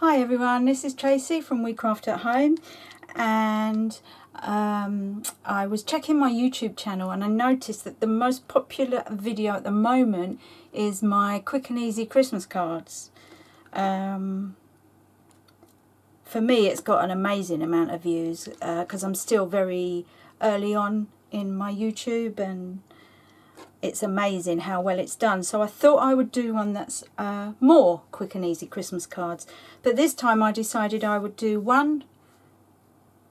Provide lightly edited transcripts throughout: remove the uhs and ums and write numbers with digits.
Hi everyone, this is Tracy from We Craft at Home, and I was checking my YouTube channel and I noticed that the most popular video at the moment is my quick and easy Christmas cards. For me it's got an amazing amount of views because I'm still very early on in my YouTube, and it's amazing how well it's done. So I thought I would do one that's more quick and easy Christmas cards. But this time I decided I would do one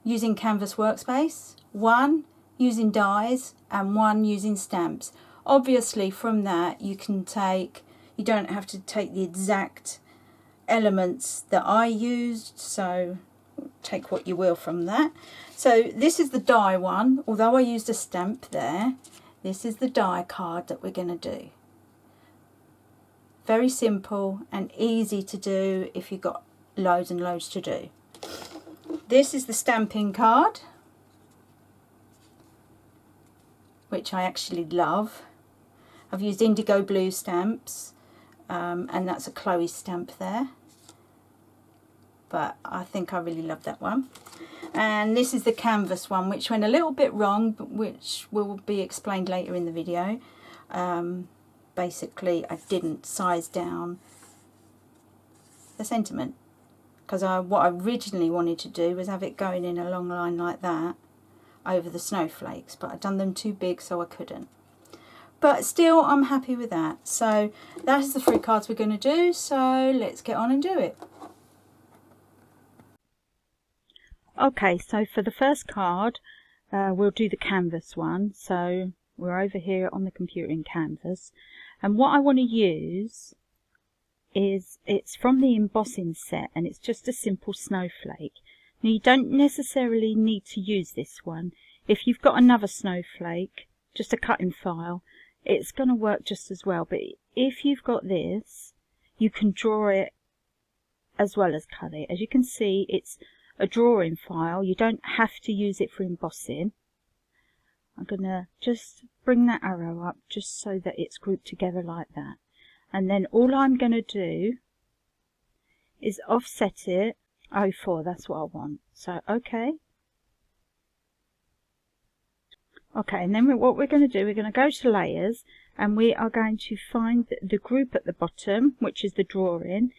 using Canvas Workspace, one using dies, and one using stamps. Obviously from that you don't have to take the exact elements that I used, so take what you will from that. So this is the die one, although I used a stamp there. This is the die card that we're going to do. Very simple and easy to do if you've got loads and loads to do. This is the stamping card, which I actually love. I've used indigo blue stamps, and that's a Chloe stamp there. But I think I really love that one. And this is the canvas one, which went a little bit wrong, but which will be explained later in the video. Basically, I didn't size down the sentiment, because what I originally wanted to do was have it going in a long line like that over the snowflakes, but I'd done them too big, so I couldn't. But still, I'm happy with that. So that's the 3 cards we're going to do, so let's get on and do it. Okay, so for the first card, we'll do the canvas one. So we're over here on the computer in Canvas. And what I want to use is, it's from the embossing set, and it's just a simple snowflake. Now you don't necessarily need to use this one. If you've got another snowflake, just a cutting file, it's going to work just as well. But if you've got this, you can draw it as well as cut it. As you can see, it's a drawing file. You don't have to use it for embossing. I'm going to just bring that arrow up just so that it's grouped together like that. And then all I'm going to do is offset it. 04, that's what I want. So, okay. Okay, and then what we're going to do, we're going to go to layers, and we are going to find the group at the bottom, which is the drawing,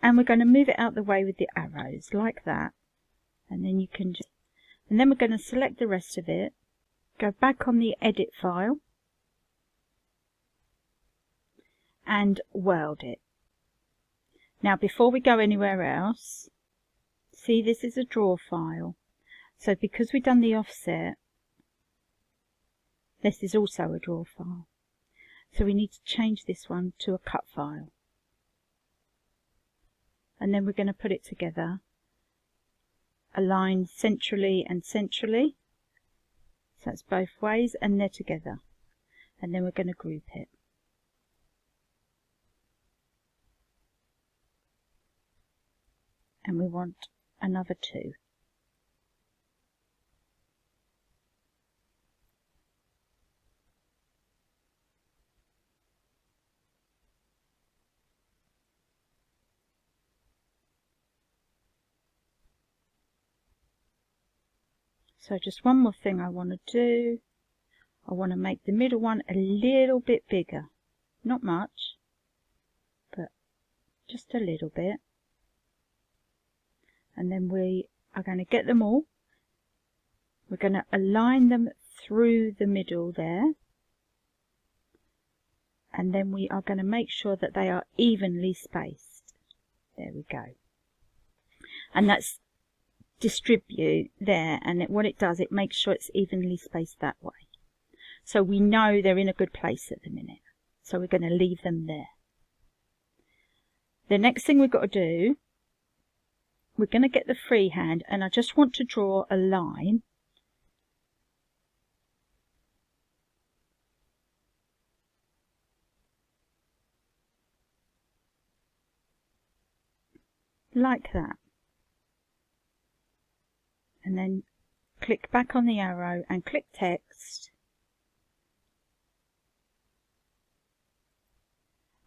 and we're going to move it out the way with the arrows, like that. And then you can just, and then we're going to select the rest of it, go back on the edit file, and weld it. Now before we go anywhere else, see, this is a draw file. So because we've done the offset, this is also a draw file. So we need to change this one to a cut file. And then we're going to put it together, align centrally and centrally. So that's both ways, and they're together. And then we're going to group it. And we want another 2. So just one more thing I want to do. I want to make the middle one a little bit bigger. Not much, but just a little bit. And then we are going to get them all. We're going to align them through the middle there. And then we are going to make sure that they are evenly spaced. There we go. And that's distribute there, and what it does, it makes sure it's evenly spaced that way. So we know they're in a good place at the minute. So we're going to leave them there. The next thing we've got to do, we're going to get the freehand, and I just want to draw a line like that. And then click back on the arrow and click text.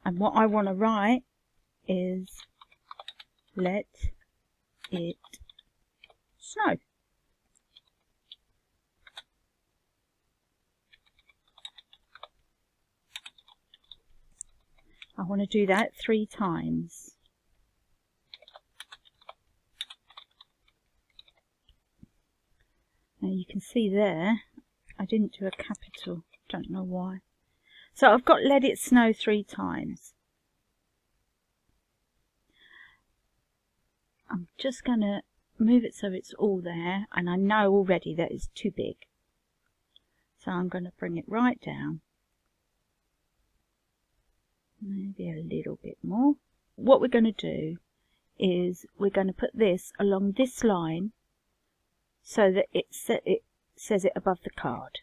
And what I want to write is let it snow. I want to do that 3 times. Now you can see there, I didn't do a capital, don't know why. So I've got let it snow 3 times. I'm just going to move it so it's all there, and I know already that it's too big. So I'm going to bring it right down. Maybe a little bit more. What we're going to do is we're going to put this along this line so that it says it above the card.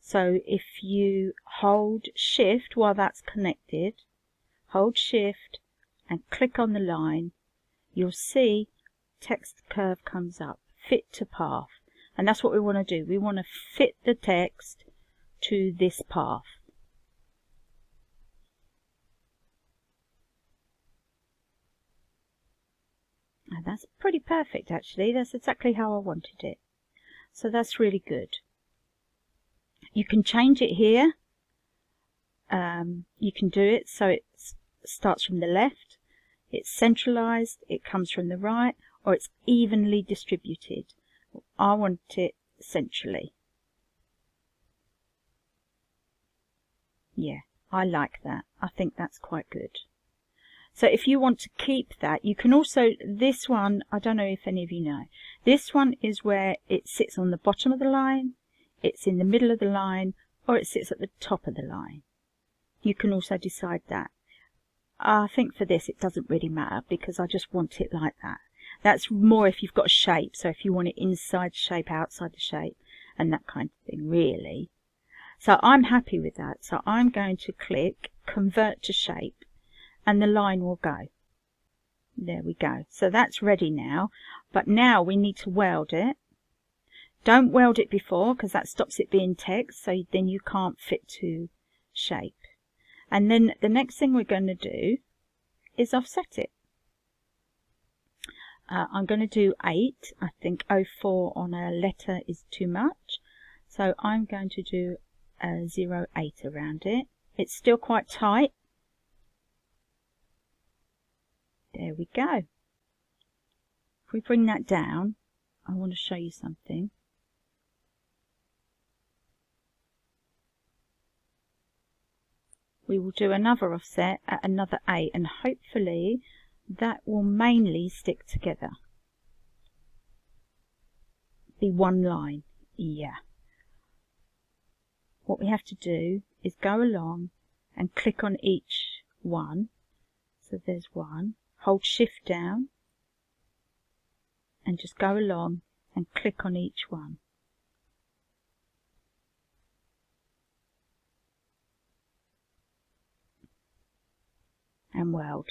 So if you hold shift while that's connected, hold shift and click on the line, you'll see text curve comes up, fit to path. And that's what we want to do. We want to fit the text to this path. And that's pretty perfect actually. That's exactly how I wanted it. So that's really good. You can change it here. You can do it so it starts from the left, it's centralized, it comes from the right, or it's evenly distributed. I want it centrally. Yeah, I like that. I think that's quite good. So if you want to keep that, you can also, this one, I don't know if any of you know, this one is where it sits on the bottom of the line, it's in the middle of the line, or it sits at the top of the line. You can also decide that. I think for this it doesn't really matter because I just want it like that. That's more if you've got a shape, so if you want it inside the shape, outside the shape, and that kind of thing, really. So I'm happy with that. So I'm going to click Convert to Shape, and the line will go. There we go. So that's ready now, but now we need to weld it. Don't weld it before because that stops it being text, so then you can't fit to shape. And then the next thing we're going to do is offset it. I'm going to do 8. I think 04 on a letter is too much. So I'm going to do a 0.8 around it. It's still quite tight. There we go. If we bring that down, I want to show you something. We will do another offset at another 8, and hopefully that will mainly stick together. Be one line. Yeah. What we have to do is go along and click on each one. So there's one. Hold shift down and just go along and click on each one. And weld.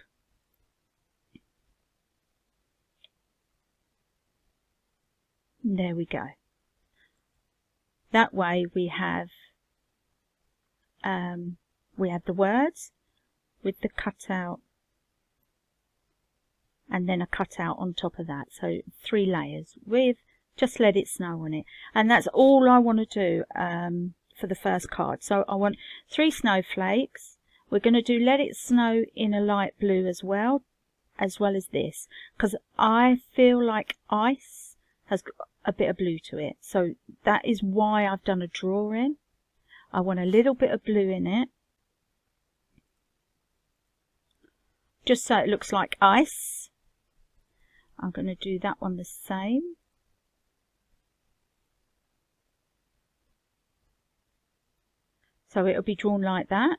There we go. That way we have the words with the cutout and then a cutout on top of that. So 3 layers with just let it snow on it. And that's all I want to do for the first card. So I want 3 snowflakes. We're going to do let it snow in a light blue as well as this, because I feel like ice has got a bit of blue to it. So that is why I've done a drawing. I want a little bit of blue in it, just so it looks like ice. I'm going to do that one the same. So it'll be drawn like that.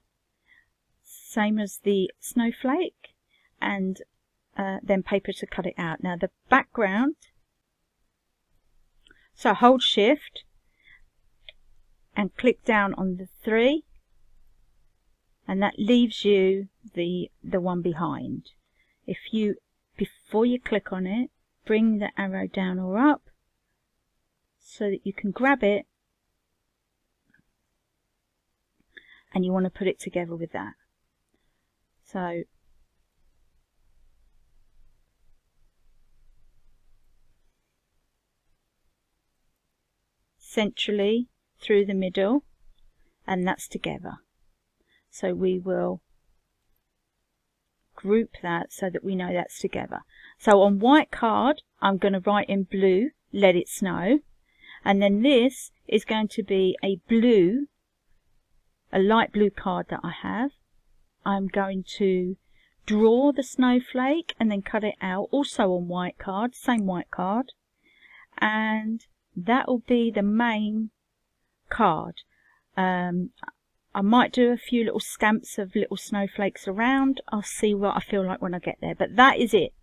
Same as the snowflake, and then paper to cut it out. Now the background, so hold shift and click down on the 3, and that leaves you the one behind. If you, before you click on it, bring the arrow down or up so that you can grab it, and you want to put it together with that. So centrally through the middle, and that's together. So we will group that so that we know that's together. So on white card, I'm going to write in blue, let it snow. And then this is going to be a light blue card that I have. I'm going to draw the snowflake and then cut it out, also on white card, same white card. And that will be the main card. I might do a few little scamps of little snowflakes around. I'll see what I feel like when I get there. But that is it.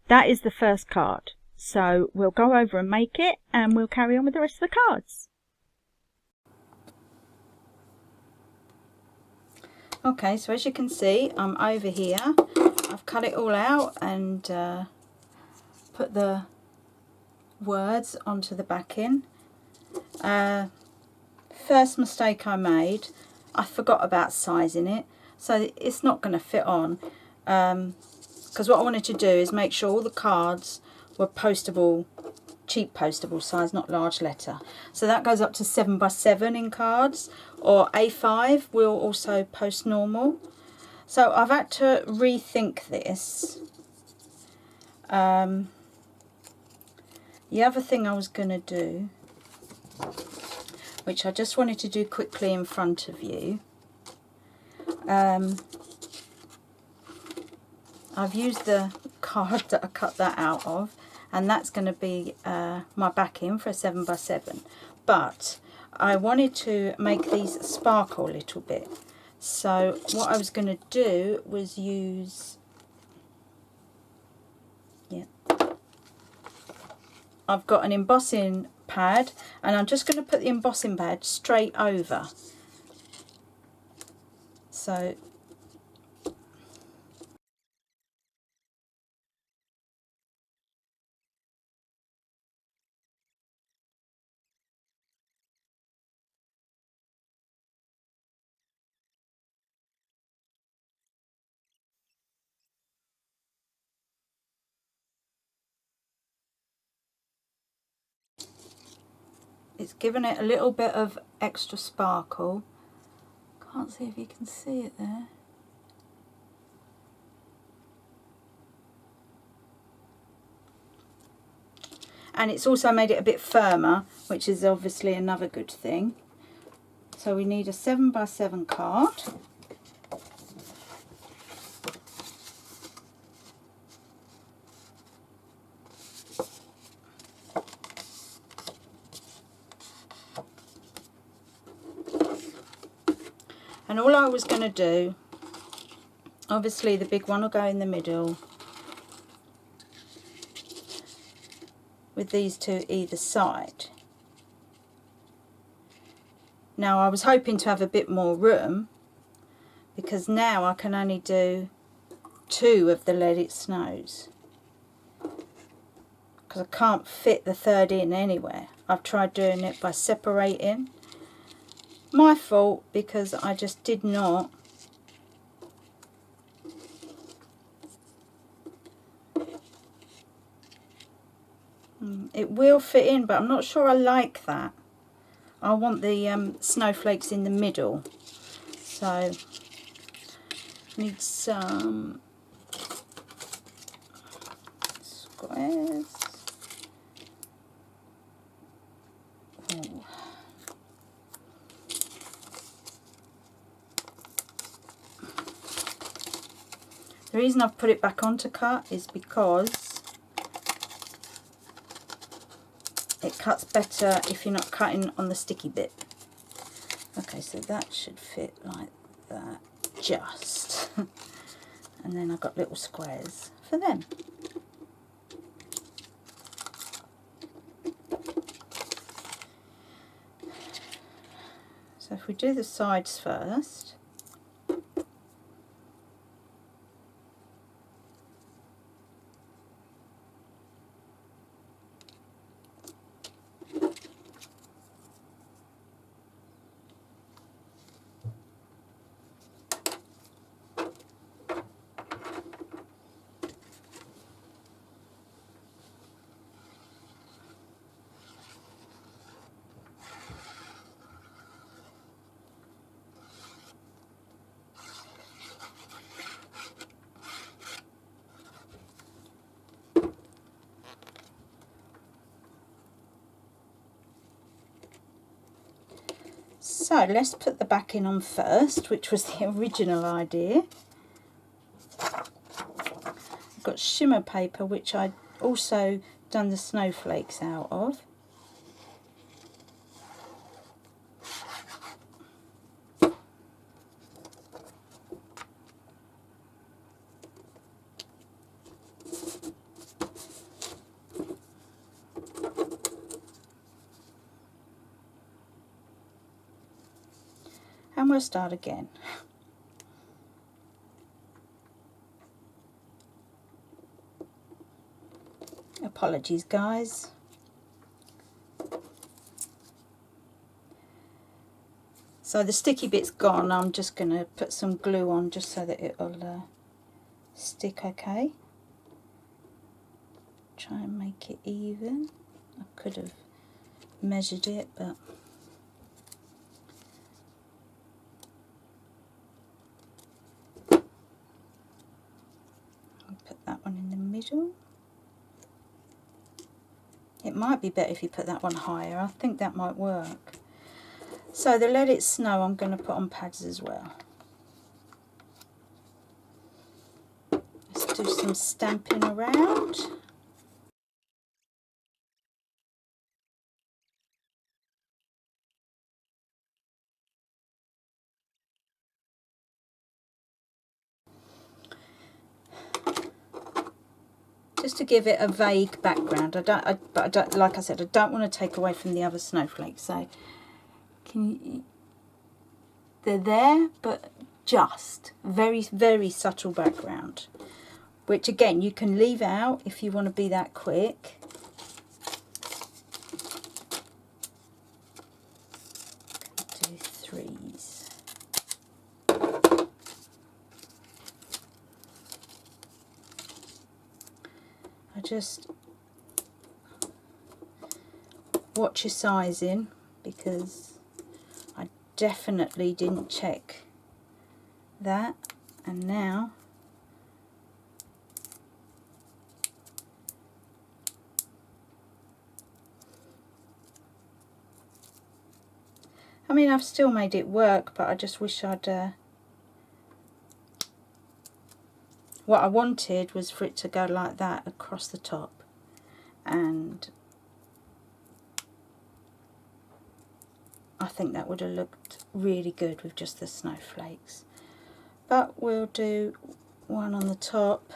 That is the first card. So we'll go over and make it, and we'll carry on with the rest of the cards. Okay, so as you can see, I'm over here. I've cut it all out and put the words onto the backing. First mistake I made, I forgot about sizing it, so it's not going to fit on, because what I wanted to do is make sure all the cards were postable, cheap postable size, not large letter. So that goes up to 7 by 7 in cards, or A5 will also post normal. So I've had to rethink this. The other thing I was going to do, which I just wanted to do quickly in front of you, I've used the card that I cut that out of, and that's going to be my backing for a 7 by 7. But I wanted to make these sparkle a little bit. So what I was going to do was use, I've got an embossing pad, and I'm just going to put the embossing pad straight over. So it's given it a little bit of extra sparkle. Can't see if you can see it there. And it's also made it a bit firmer, which is obviously another good thing. So we need a 7 by 7 card. And all I was going to do, obviously the big one will go in the middle, with these two either side. Now I was hoping to have a bit more room, because now I can only do 2 of the Let It Snows, because I can't fit the third in anywhere. I've tried doing it by separating. My fault, because I just did not it will fit in, but I'm not sure I like that. I want the snowflakes in the middle, so I need some squares. Ooh. The reason I've put it back on to cut is because it cuts better if you're not cutting on the sticky bit. Okay, so that should fit like that, just. And then I've got little squares for them. So if we do the sides first, So let's put the backing on first, which was the original idea. I've got shimmer paper, which I also done the snowflakes out of. And we'll start again. Apologies, guys. So the sticky bit's gone. I'm just going to put some glue on just so that it'll stick okay. Try and make it even. I could have measured it, but I'll put that one in the middle. It might be better if you put that one higher. I think that might work. So the Let It Snow I'm going to put on pads as well. Let's do some stamping around. Just to give it a vague background. Like I said, I don't want to take away from the other snowflakes. So they're there, but just very, very subtle background, which again you can leave out if you want to be that quick. Do threes. Just watch your sizing, because I definitely didn't check that. And now I mean, I've still made it work, but I just wish I'd what I wanted was for it to go like that across the top, and I think that would have looked really good with just the snowflakes. But we'll do one on the top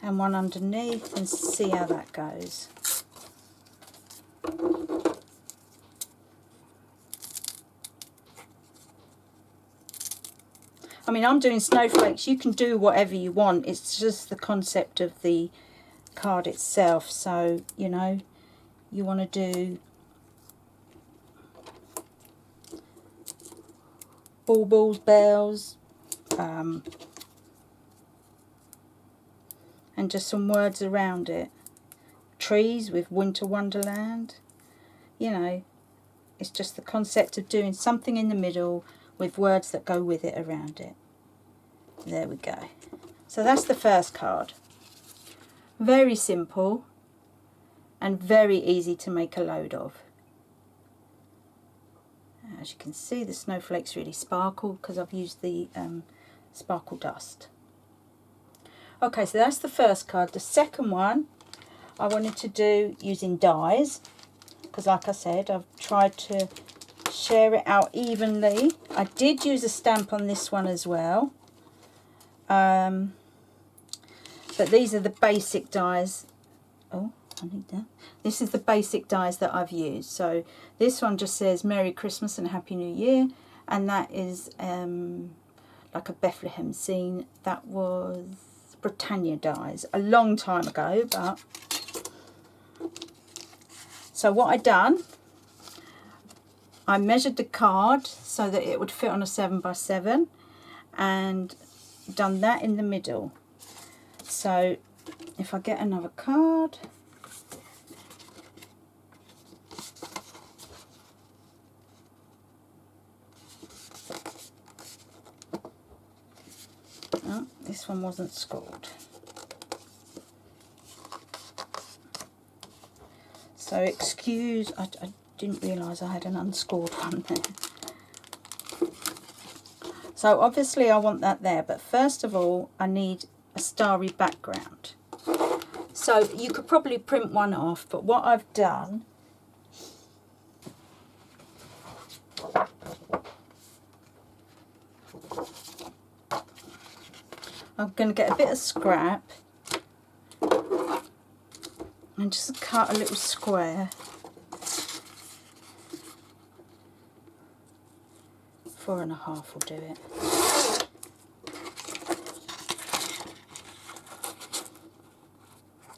and one underneath and see how that goes. I mean, I'm doing snowflakes. You can do whatever you want. It's just the concept of the card itself. So, you know, you want to do baubles, bells, and just some words around it. Trees with Winter Wonderland. You know, it's just the concept of doing something in the middle with words that go with it around it. There we go. So that's the first card. Very simple and very easy to make a load of. As you can see, the snowflakes really sparkle because I've used the sparkle dust. Okay, so that's the first card. The second one I wanted to do using dies, because like I said, I've tried to share it out evenly. I did use a stamp on this one as well, but these are the basic dies. Oh, I need that. This is the basic dies that I've used. So this one just says Merry Christmas and Happy New Year, and that is like a Bethlehem scene. That was Britannia dies a long time ago, but so what I done, I measured the card so that it would fit on a 7x7 and done that in the middle. So if I get another card, oh, this one wasn't scored. So excuse, I didn't realise I had an unscored one there. So obviously I want that there, but first of all I need a starry background. So you could probably print one off, but what I've done, I'm going to get a bit of scrap and just cut a little square. 4.5 will do it.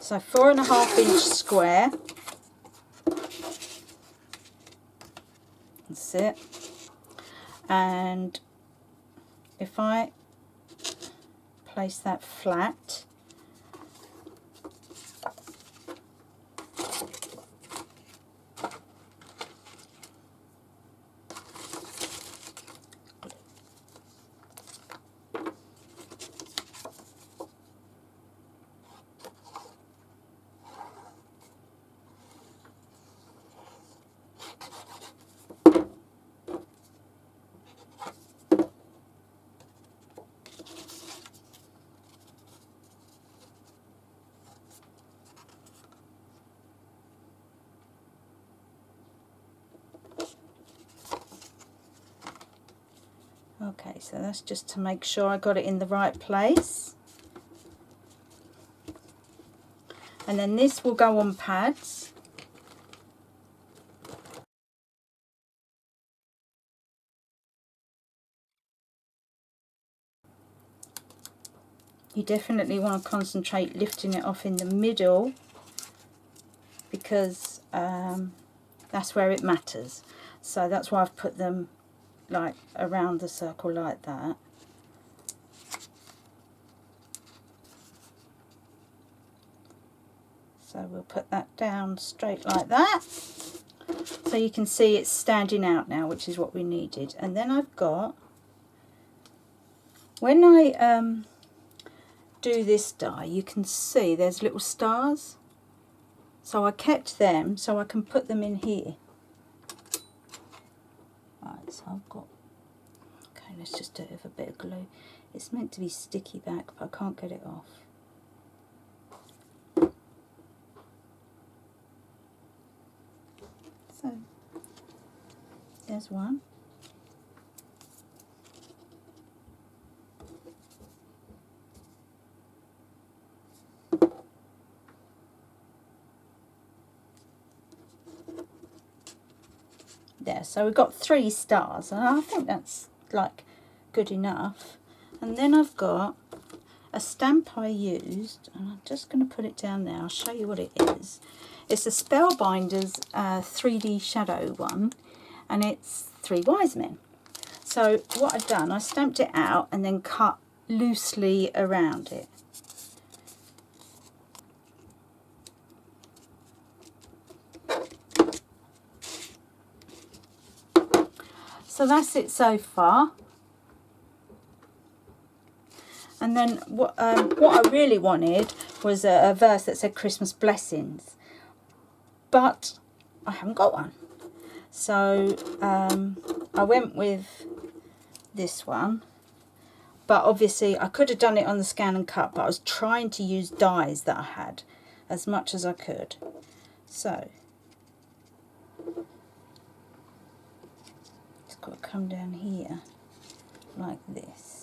So 4.5-inch square. That's it. And if I place that flat, okay, so that's just to make sure I got it in the right place. And then this will go on pads. You definitely want to concentrate lifting it off in the middle, because that's where it matters. So that's why I've put them like around the circle like that. So we'll put that down straight like that. So you can see it's standing out now, which is what we needed. And then I've got, when I do this die, you can see there's little stars. So I kept them so I can put them in here. Right, so I've got, okay, let's just do it with a bit of glue. It's meant to be sticky back, but I can't get it off. So there's one. There, so we've got 3 stars, and I think that's like good enough. And then I've got a stamp I used, and I'm just going to put it down there. I'll show you what it is. It's a Spellbinders 3D shadow one, and it's 3 wise men. So what I've done, I stamped it out and then cut loosely around it. So that's it so far. And then what I really wanted was a verse that said Christmas blessings, but I haven't got one. So I went with this one, but obviously I could have done it on the scan and cut, but I was trying to use dies that I had as much as I could. So it's got to come down here like this.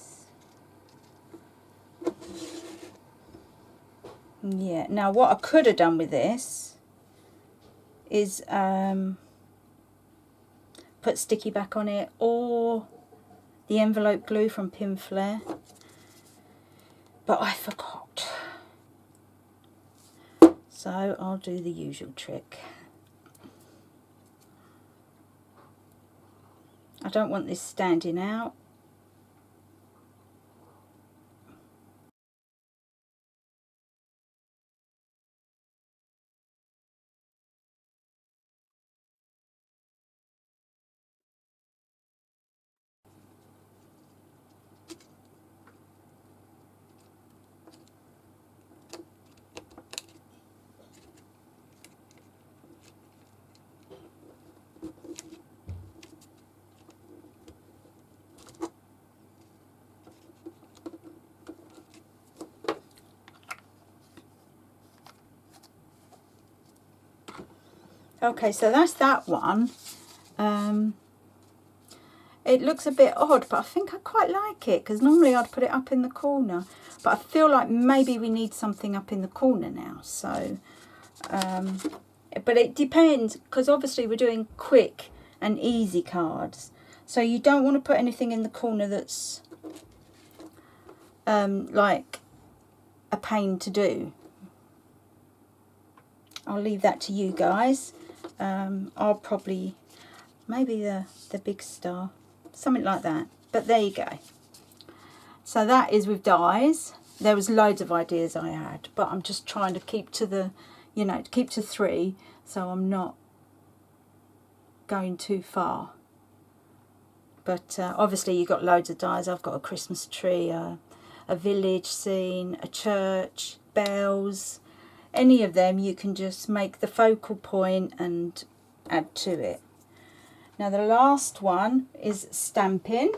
Yeah, now what I could have done with this is put sticky back on it, or the envelope glue from Pinflair, but I forgot. So I'll do the usual trick. I don't want this standing out. Okay, so that's that one. It looks a bit odd, but I think I quite like it, because normally I'd put it up in the corner, but I feel like maybe we need something up in the corner now. So but it depends, because obviously we're doing quick and easy cards, so you don't want to put anything in the corner that's like a pain to do. I'll leave that to you guys. I'll probably, maybe the big star, something like that, but there you go. So that is with dies. There was loads of ideas I had, but I'm just trying to keep to the, you know, to keep to 3, so I'm not going too far. But obviously you've got loads of dies. I've got a Christmas tree, a village scene, a church, bells. Any of them you can just make the focal point and add to it. Now the last one is stamping.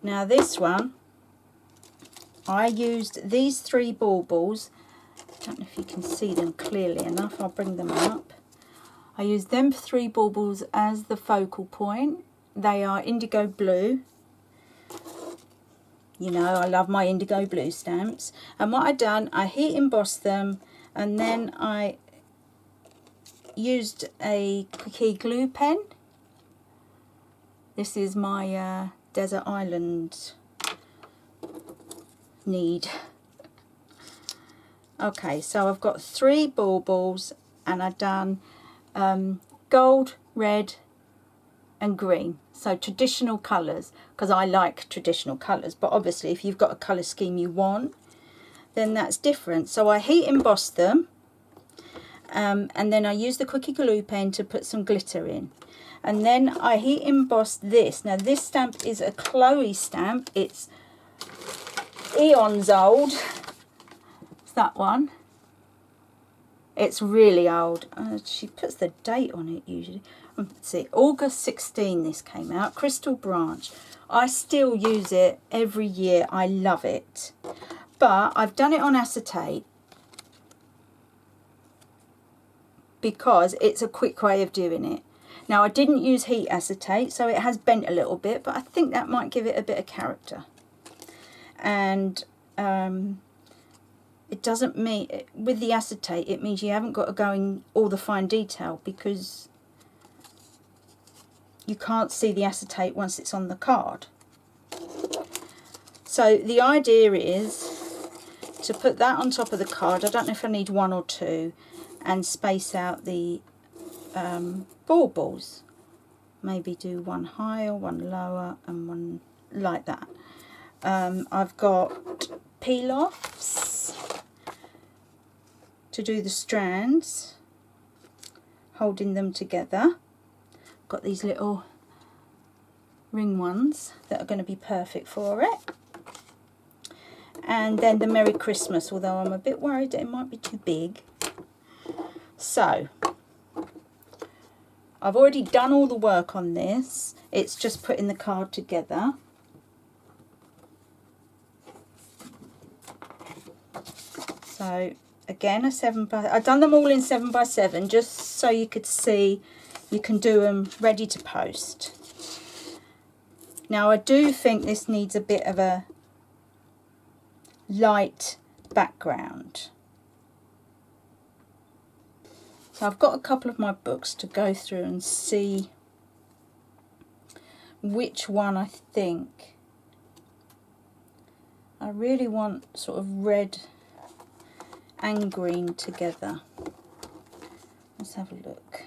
Now this one, I used these 3 baubles. I don't know if you can see them clearly enough. I'll bring them up. I used them 3 baubles as the focal point. They are indigo blue. You know, I love my indigo blue stamps. And what I done, I heat embossed them, and then I used a key glue pen. This is my Desert Island need. Okay, so I've got 3 baubles, and I've done gold, red and green, so traditional colours, because I like traditional colours, but obviously if you've got a colour scheme you want, then that's different. So I heat embossed them, and then I used the quickie glue pen to put some glitter in, and then I heat embossed this. Now this stamp is a Chloe stamp, it's eons old. It's that one. It's really old. She puts the date on it usually. Let's see, August 16 this came out. Crystal Branch. I still use it every year. I love it. But I've done it on acetate because it's a quick way of doing it. Now I didn't use heat acetate, so it has bent a little bit, but I think that might give it a bit of character. And it doesn't mean, with the acetate, it means you haven't got to go in all the fine detail, because you can't see the acetate once it's on the card. So the idea is to put that on top of the card. I don't know if I need 1 or 2, and space out the baubles. Maybe do 1 higher, 1 lower, and 1 like that. I've got peel-offs to do the strands, holding them together. Got these little ring ones that are going to be perfect for it. And then the Merry Christmas, although I'm a bit worried that it might be too big. So I've already done all the work on this. It's just putting the card together. So again, I've done them all in 7x7 just so you could see you can do them ready to post. Now I do think this needs a bit of a light background. So I've got a couple of my books to go through and see which one I think. I really want sort of red and green together. Let's have a look.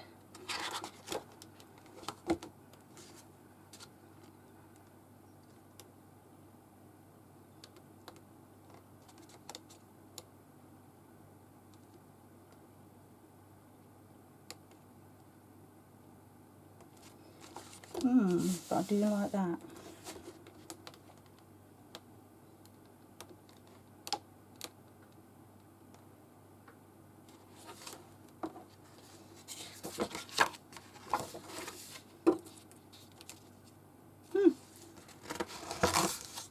But I do like that.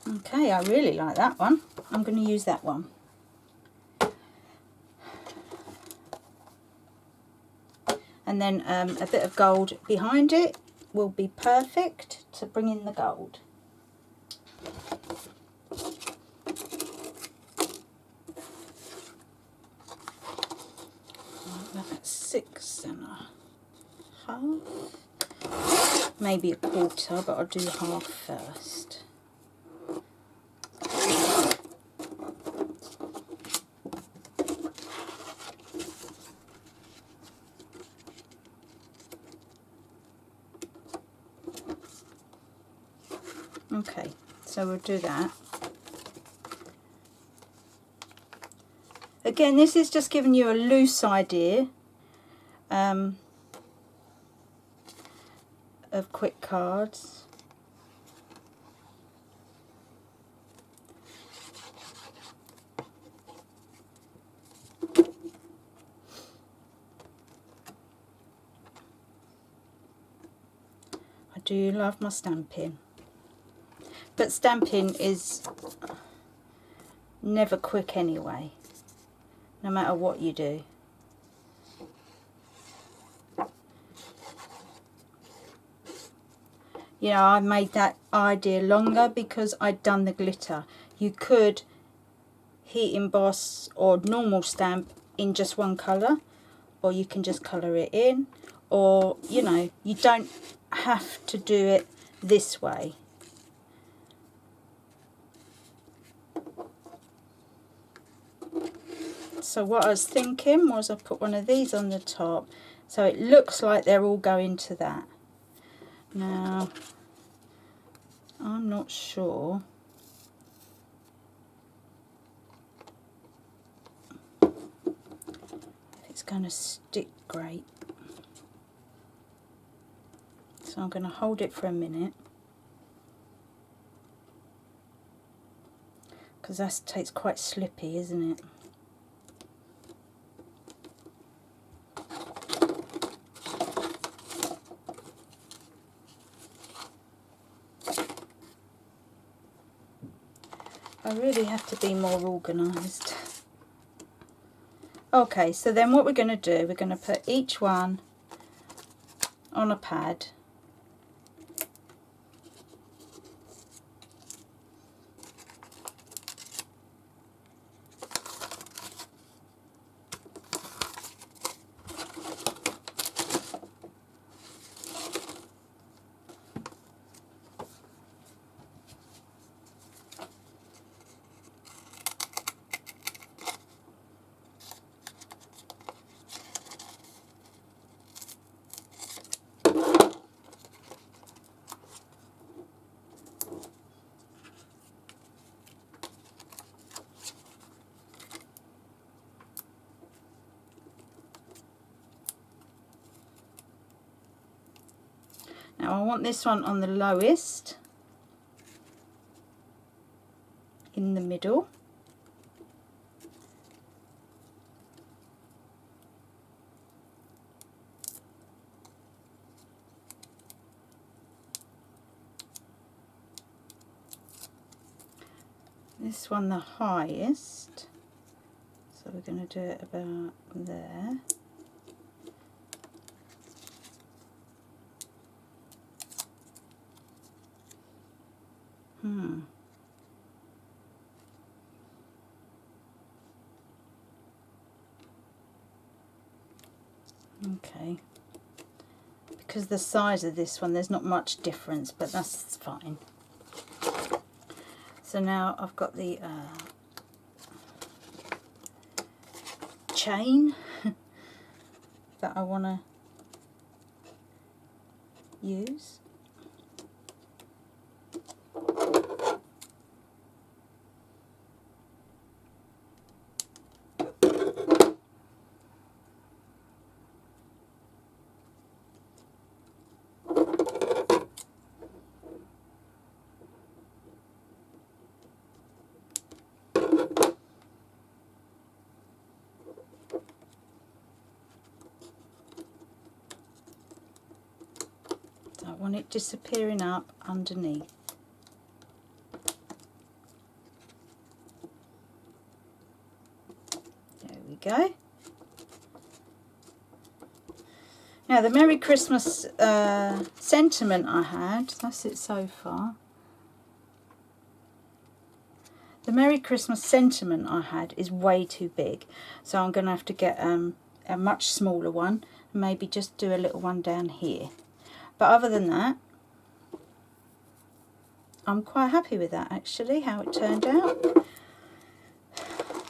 Okay, I really like that one. I'm going to use that one. And then a bit of gold behind it will be perfect to bring in the gold. That's 6 1/2. Maybe a quarter, but I'll do half first. Okay, so we'll do that. Again, this is just giving you a loose idea of quick cards. I do love my stamping, but stamping is never quick anyway, no matter what you do. You know, I made that idea longer because I'd done the glitter. You could heat emboss or normal stamp in just one colour, or you can just colour it in, or you know, you don't have to do it this way. So what I was thinking was I put one of these on the top so it looks like they're all going to that. Now I'm not sure if it's going to stick great, so I'm going to hold it for a minute because it's quite slippy, isn't it? I really have to be more organised. Okay, so then what we're going to do, we're going to put each one on a pad. Now I want this one on the lowest, in the middle. This one the highest, so we're going to do it about there. Okay, because the size of this one there's not much difference, but that's fine. So now I've got the chain that I want to use. I want it disappearing up underneath. go. Now the Merry Christmas sentiment I had, that's it so far. The Merry Christmas sentiment I had is way too big, so I'm going to have to get a much smaller one, and maybe just do a little one down here. But other than that, I'm quite happy with that actually, how it turned out.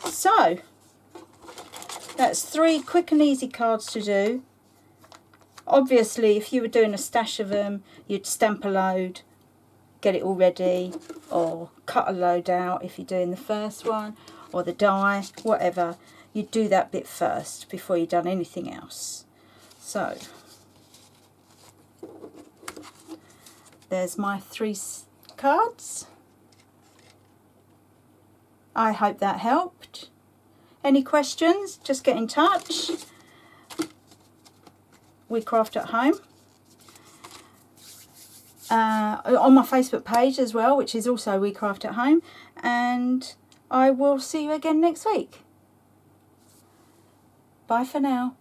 So, that's 3 quick and easy cards to do. Obviously, if you were doing a stash of them, you'd stamp a load, get it all ready, or cut a load out if you're doing the first one, or the die, whatever. You'd do that bit first before you've done anything else. So, there's my 3 cards. I hope that helped. Any questions? Just get in touch. We Craft at Home. On my Facebook page as well, which is also We Craft at Home. And I will see you again next week. Bye for now.